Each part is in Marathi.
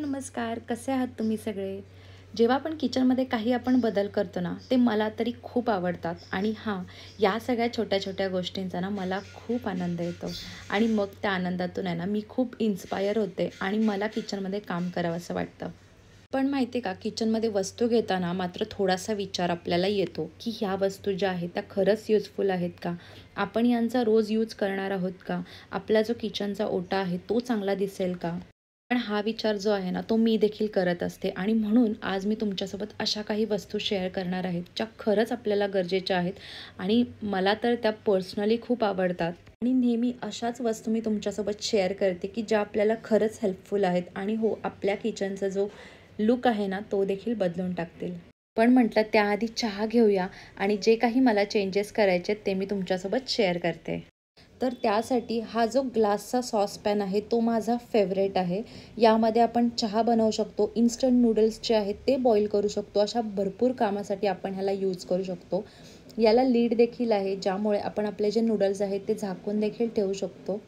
नमस्कार. कसे आहात तुम्ही सगळे? जेव्हा आपण किचनमध्ये काही आपण बदल करतो ना, ते मला तरी खूप आवडतात आणि हां, या सगळ्या छोट्या-छोट्या गोष्टींचा ना मला खूप आनंद येतो आणि मग त्या आनंदातून आहे ना, मी खूप इन्स्पायर होते आणि मला किचनमध्ये काम करावंसं वाटतं. पण माहिती आहे का, किचनमध्ये वस्तू घेताना मात्र थोडासा विचार आपल्याला येतो, की ह्या वस्तू ज्या आहेत त्या खरंच युजफुल आहेत का? आपण यांचा रोज यूज करणार आहोत का? आपला जो किचनचा ओटा आहे तो चांगला दिसेल का? पण हा विचार जो आहे ना, तो मी देखील करत असते आणि म्हणून आज मी तुमच्यासोबत अशा काही वस्तू शेअर करणार आहेत, ज्या खरंच आपल्याला गरजेच्या आहेत आणि मला तर त्या पर्सनली खूप आवडतात. आणि नेहमी अशाच वस्तू मी तुमच्यासोबत शेअर करते, की ज्या आपल्याला खरंच हेल्पफुल आहेत आणि हो, आपल्या किचनचा जो लूक आहे ना, तो देखील बदलून टाकतील. पण म्हटलं त्याआधी चहा घेऊया आणि जे काही मला चेंजेस करायचे आहेत, ते मी तुमच्यासोबत शेअर करते. तर त्यासाठी हा जो ग्लासचा सॉसपॅन आहे तो माझा फेवरेट आहे. यामध्ये आपण चहा बनवू शकतो, इन्स्टंट नूडल्स जे आहेत ते बॉईल करू शकतो. अशा भरपूर कामासाठी आपण ह्याला यूज करू शकतो. याला लीड देखील आहे, ज्यामुळे आपण आपले जे नूडल्स आहेत ते झाकून देखील ठेवू शकतो.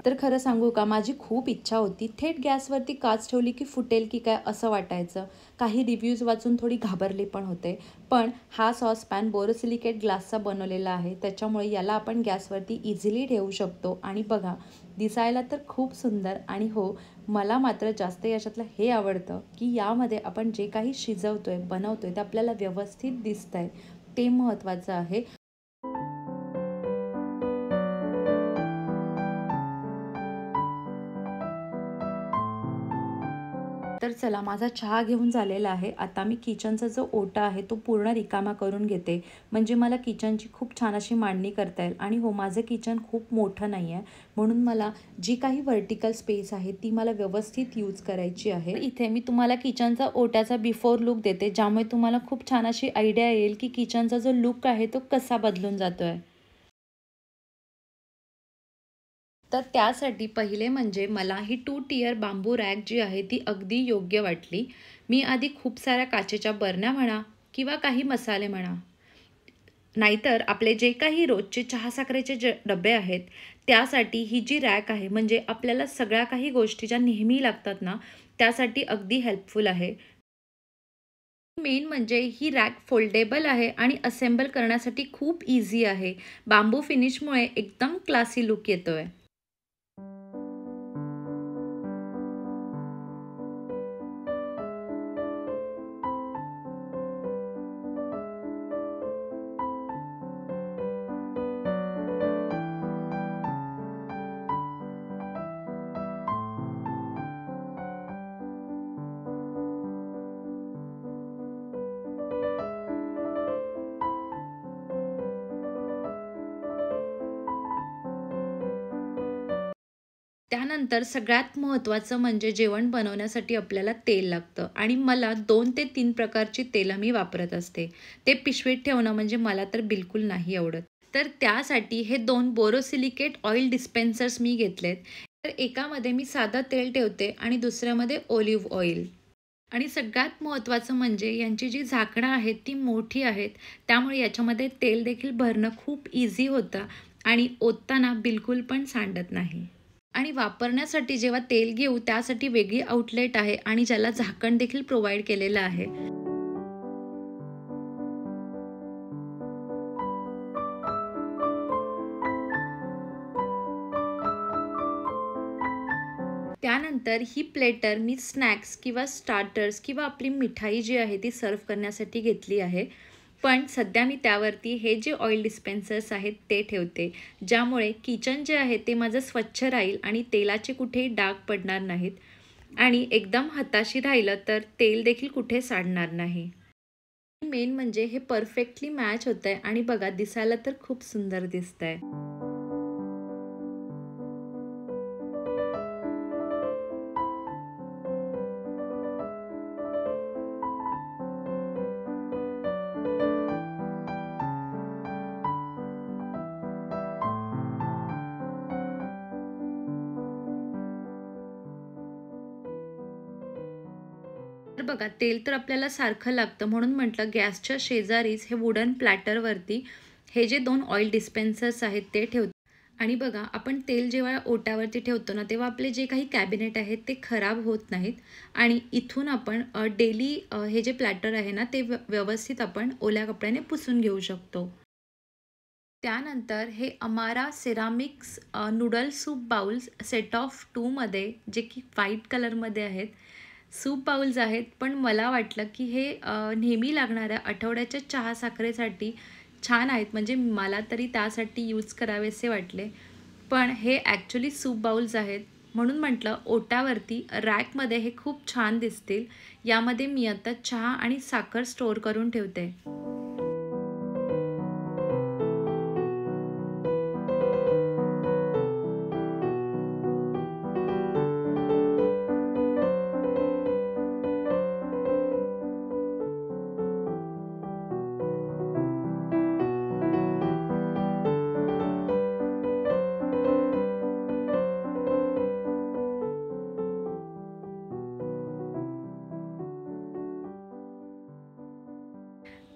तर खरं सांगू का, माझी खूप इच्छा होती. थेट गॅसवरती काच ठेवली की फुटेल की काय असं वाटायचं. काही रिव्ह्यूज वाचून थोडी घाबरली पण होते. पण हा सॉसपॅन बोरोसिलिकेट ग्लासचा बनवलेला आहे. त्याच्यामुळे याला आपण गॅसवरती इझिली ठेवू शकतो आणि बघा, दिसायला तर खूप सुंदर आणि हो, मला मात्र जास्त याच्यातलं हे आवडतं, की यामध्ये आपण जे काही शिजवतोय, बनवतोय ते आपल्याला व्यवस्थित दिसतंय. ते महत्त्वाचं आहे. तर चला, माझा चहा घेऊन झालेला आहे. आता मी किचनचा जो ओटा आहे तो पूर्ण रिकामा करून घेते. म्हणजे मला किचनची खूप छान अशी मांडणी करता येईल आणि हो, माझं किचन खूप मोठं नाही आहे. म्हणून मला जी काही व्हर्टिकल स्पेस आहे ती मला व्यवस्थित यूज करायची आहे. इथे मी तुम्हाला किचनचा ओट्याचा बिफोर लूक देते, ज्यामुळे तुम्हाला खूप छान अशी आयडिया येईल की किचनचा जो लूक आहे तो कसा बदलून जातोय. तर त्यासाठी पहिले म्हणजे मला ही 2 टियर बांबू रॅक जी आहे ती अगदी योग्य वाटली. मी आधी खूप साऱ्या काचेच्या बरण्या म्हणा किंवा काही मसाले म्हणा, नाहीतर आपले जे काही रोजचे चहा-साखरेचे जे डब्बे आहेत, त्यासाठी ही जी रॅक आहे म्हणजे आपल्याला सगळ्या काही गोष्टी ज्या नेहमी लागतात ना, त्यासाठी अगदी हेल्पफुल आहे. मेन म्हणजे ही रॅक फोल्डेबल आहे आणि असेंबल करण्यासाठी खूप ईझी आहे. बांबू फिनिशमुळे एकदम क्लासी लूक येतोय. त्यानंतर सगळ्यात महत्त्वाचं म्हणजे जेवण बनवण्यासाठी आपल्याला तेल लागतं आणि मला 2 ते 3 प्रकारची तेलं मी वापरत असते. ते पिशवीत ठेवणं म्हणजे मला तर बिलकुल नाही आवडत. तर त्यासाठी हे 2 बोरोसिलिकेट ऑइल डिस्पेन्सर्स मी घेतलेत. तर एकामध्ये मी साधं तेल ठेवते आणि दुसऱ्यामध्ये ऑलिव्ह ऑइल. आणि सगळ्यात महत्त्वाचं म्हणजे यांची जी झाकणं आहेत ती मोठी आहेत. त्यामुळे याच्यामध्ये तेल देखील भरणं खूप ईझी होतं आणि ओतताना बिलकुल पण सांडत नाही. आणि वापरण्यासाठी जेव्हा तेल घेऊ त्यासाठी वेगळी आउटलेट आहे आणि ज्याला झाकण देखील प्रोव्हाईड केलेलं आहे. त्यानंतर ही प्लेटर मी स्नॅक्स किंवा स्टार्टर्स किंवा आपली मिठाई जी आहे ती सर्व्ह करण्यासाठी घेतली आहे. पण सध्या मी त्यावरती हे जे ऑइल डिस्पेन्सर्स आहेत ते ठेवते. ज्यामुळे किचन जे आहे ते माझं स्वच्छ राहील आणि तेलाचे कुठेही डाग पडणार नाहीत आणि एकदम हाताशी राहिलं तर तेल देखील कुठे सांडणार नाही. मेन म्हणजे हे परफेक्टली मॅच होतंय आणि बघा दिसायला तर खूप सुंदर दिसतंय. तर बघा, तेल तर आपल्याला सारखं लागतं म्हणून म्हटलं गॅसच्या शेजारीच हे वुडन प्लॅटरवरती हे जे 2 ऑइल डिस्पेन्सर्स आहेत ते ठेवतो. आणि बघा, आपण तेल जेव्हा ओट्यावरती ठेवतो ना, तेव्हा आपले जे काही कॅबिनेट आहेत ते खराब होत नाहीत. आणि इथून आपण डेली हे जे प्लॅटर आहे ना, ते व्यवस्थित आपण ओल्या कपड्याने पुसून घेऊ शकतो. त्यानंतर हे अमारा ceramics noodle soup bowls set of 2 मध्ये, जे की व्हाईट कलरमध्ये आहेत. सूप बाउल्स आहेत, पण मला वाटलं की हे नेहमी लागणाऱ्या आठवड्याच्या चहा साखरेसाठी छान आहेत. म्हणजे मला तरी त्यासाठी यूज करावेसे वाटले. पण हे ॲक्चुअली सूप बाउल्स आहेत. म्हणून म्हटलं ओट्यावरती रॅकमध्ये हे खूप छान दिसतील. यामध्ये मी आता चहा आणि साखर स्टोअर करून ठेवते.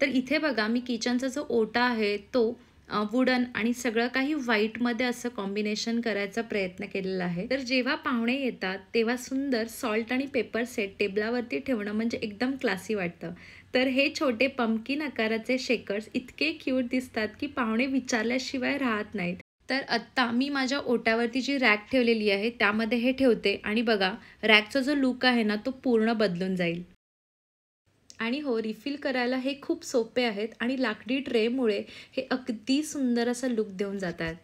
तर इथे बघा, मी किचनचा जो ओटा आहे तो वुडन आणि सगळं काही व्हाईटमध्ये असं कॉम्बिनेशन करायचा प्रयत्न केलेला आहे. तर जेव्हा पाहुणे येतात तेव्हा सुंदर सॉल्ट आणि पेपर सेट टेबलावरती ठेवणं म्हणजे एकदम क्लासी वाटतं. तर हे छोटे पंपकिन आकाराचे शेकर्स इतके क्यूट दिसतात की पाहुणे विचारल्याशिवाय राहत नाहीत. तर आत्ता मी माझ्या ओट्यावरती जी रॅक ठेवलेली आहे त्यामध्ये हे ठेवते आणि बघा, रॅकचा जो लूक आहे ना तो पूर्ण बदलून जाईल. आणि हो, रिफिल करायला हे खूप सोपे आहेत आणि लाकडी ट्रेमुळे हे अगदी सुंदर असा लुक देऊन जातात.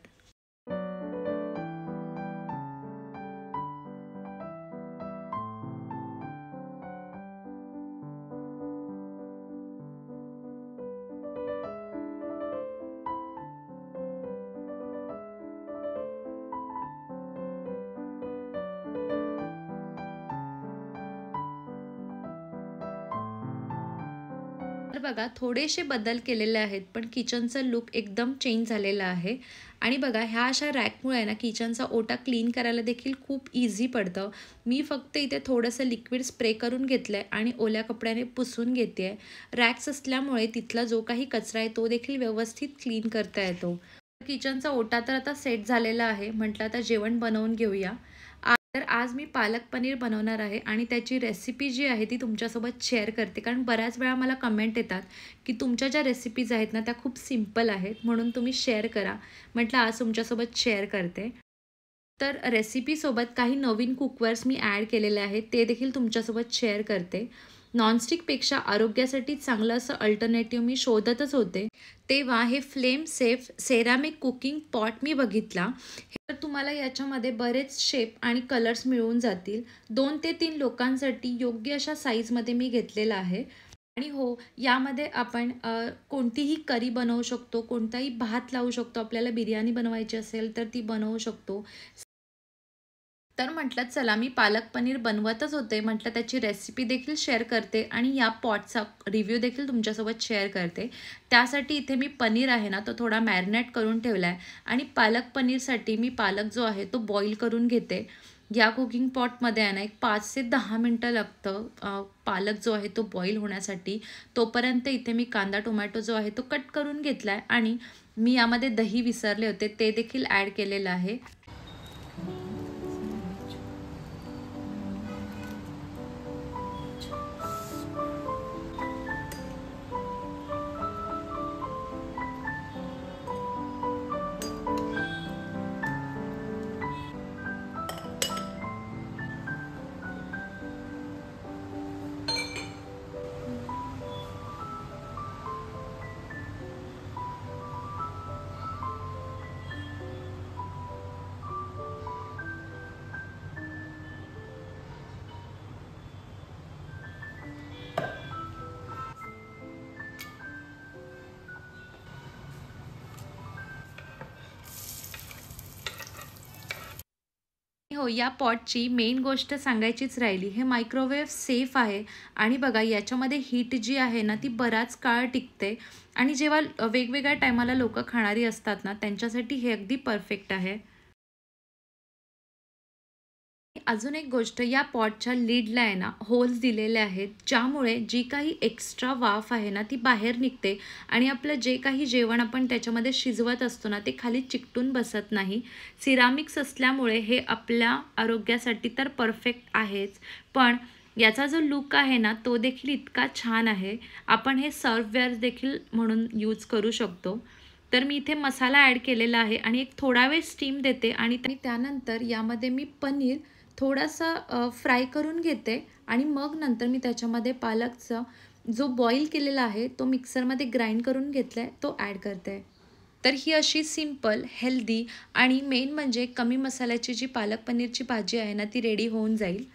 तर बघा, थोडेसे बदल केलेले आहेत, पण किचनचा लूक एकदम चेंज झालेला आहे. आणि बघा, ह्या अशा रॅकमुळे ना किचनचा ओटा क्लीन करायला देखील खूप इझी पडतं. मी फक्त इथे थोडंसं लिक्विड स्प्रे करून घेतलं आहे आणि ओल्या कपड्याने पुसून घेते आहे. रॅक्स असल्यामुळे तिथला जो काही कचरा आहे तो देखील व्यवस्थित क्लीन करता येतो. किचनचा ओटा तर आता सेट झालेला आहे. म्हटलं आता जेवण बनवून घेऊया. तर आज मी पालक पनीर बनवणार आहे आणि त्याची रेसिपी जी आहे ती तुमच्यासोबत शेअर करते. कारण बऱ्याच वेळा मला कमेंट येतात की तुमच्या ज्या रेसिपीज आहेत ना त्या खूप सिंपल आहेत, म्हणून तुम्ही शेअर करा. म्हटलं आज तुमच्यासोबत शेअर करते. तर रेसिपीसोबत काही नवीन कुकवेअर्स मी ॲड केलेले आहेत, ते देखील तुमच्यासोबत शेअर करते. नॉनस्टिकपेक्षा आरोग्यासाठी चांगलं असं अल्टरनेटिव्ह मी शोधतच होते. तेव्हा हे flame safe ceramic cooking pot मी बघितला. तर तुम्हाला याच्यामध्ये बरेच शेप आणि कलर्स मिळून जातील. 2 ते 3 लोकांसाठी योग्य अशा साईजमध्ये मी घेतलेला आहे. आणि हो, यामध्ये आपण कोणतीही करी बनवू शकतो, कोणताही भात लावू शकतो. आपल्याला बिर्याणी बनवायची असेल तर ती बनवू शकतो. तर म्हटलं चला, मी पालक पनीर बनवतच होते, म्हटलं त्याची रेसिपी देखील शेअर करते आणि या पॉटचा रिव्ह्यू देखील तुमच्यासोबत शेअर करते. त्यासाठी इथे मी पनीर आहे ना तो थोडा मॅरिनेट करून ठेवला आहे आणि पालक पनीरसाठी मी पालक जो आहे तो बॉईल करून घेते. या कुकिंग पॉटमध्ये आहे ना एक 5 ते 10 मिनटं लागतं पालक जो आहे तो बॉईल होण्यासाठी. तोपर्यंत इथे मी कांदा टोमॅटो जो आहे तो कट करून घेतला आहे आणि मी यामध्ये दही विसरले होते, ते देखील ॲड केलेलं आहे. हो, या पॉटची मेन गोष्ट सांगायचीच राहिली. हे मायक्रोवेव्ह सेफ आहे आणि बघा याच्यामध्ये हीट जी आहे ना ती बराच काळ टिकते आणि जेव्हा वेगवेगळ्या टायमाला लोकं खाणारी असतात ना त्यांच्यासाठी हे अगदी परफेक्ट आहे. अजून एक गोष्ट, या पॉटच्या लीडला आहे ना होल्स दिलेले आहेत, ज्यामुळे जी काही एक्स्ट्रा वाफ आहे ना ती बाहेर निघते आणि आपलं जे काही जेवण आपण त्याच्यामध्ये शिजवत असतो ना ते खाली चिकटून बसत नाही. सिरामिक्स असल्यामुळे हे आपल्या आरोग्यासाठी तर परफेक्ट आहेच, पण याचा जो लुक आहे ना तो देखील इतका छान आहे. आपण हे सर्ववेअर देखील म्हणून यूज करू शकतो. तर मी इथे मसाला ॲड केलेला आहे आणि एक थोडा वेळ स्टीम देते आणि त्यानंतर यामध्ये मी पनीर थोडासा फ्राय करून घेते आणि मग नंतर मी त्याच्यामध्ये पालकचा जो बॉईल केलेला आहे तो मिक्सरमध्ये ग्राइंड करून घेतला आहे तो ॲड करते. तर ही अशी सिंपल, हेल्दी आणि मेन म्हणजे कमी मसाल्याची जी पालक पनीरची भाजी आहे ना ती रेडी होऊन जाईल.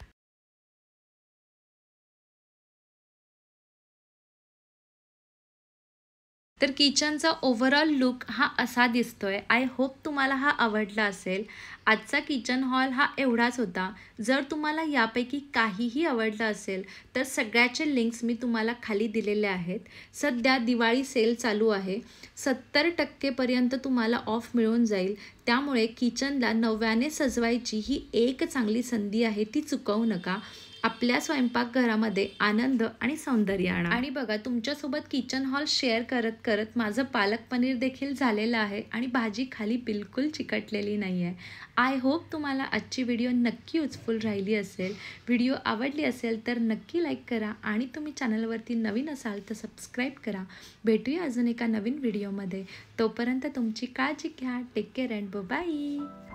तर किचनचा ओव्हरऑल लूक हा असा दिसतोय. आय होप तुम्हाला हा आवडला असेल. आजचा किचन हॉल हा एवढाच होता. जर तुम्हाला यापैकी काहीही आवडलं असेल तर सगळ्याचे लिंक्स मी तुम्हाला खाली दिलेले आहेत. सध्या दिवाळी सेल चालू आहे. 70% पर्यंत तुम्हाला ऑफ मिळून जाईल. त्यामुळे किचनला नव्याने सजवायची ही एक चांगली संधी आहे, ती चुकवू नका. आपल्या स्वयंपाकघरामध्ये आनंद आणि सौंदर्य आणा. आणि बघा, तुमच्यासोबत किचन हॉल शेअर करत करत माझं पालक पनीर देखील झालेलं आहे आणि भाजी खाली बिलकुल चिकटलेली नाही आहे. आय होप तुम्हाला आजची व्हिडिओ नक्की युजफुल राहिली असेल. व्हिडिओ आवडली असेल तर नक्की लाईक करा आणि तुम्ही चॅनलवरती नवीन असाल तर सबस्क्राईब करा. भेटूया अजून एका नवीन व्हिडिओमध्ये. तोपर्यंत तुमची काळजी घ्या. Take care and bye.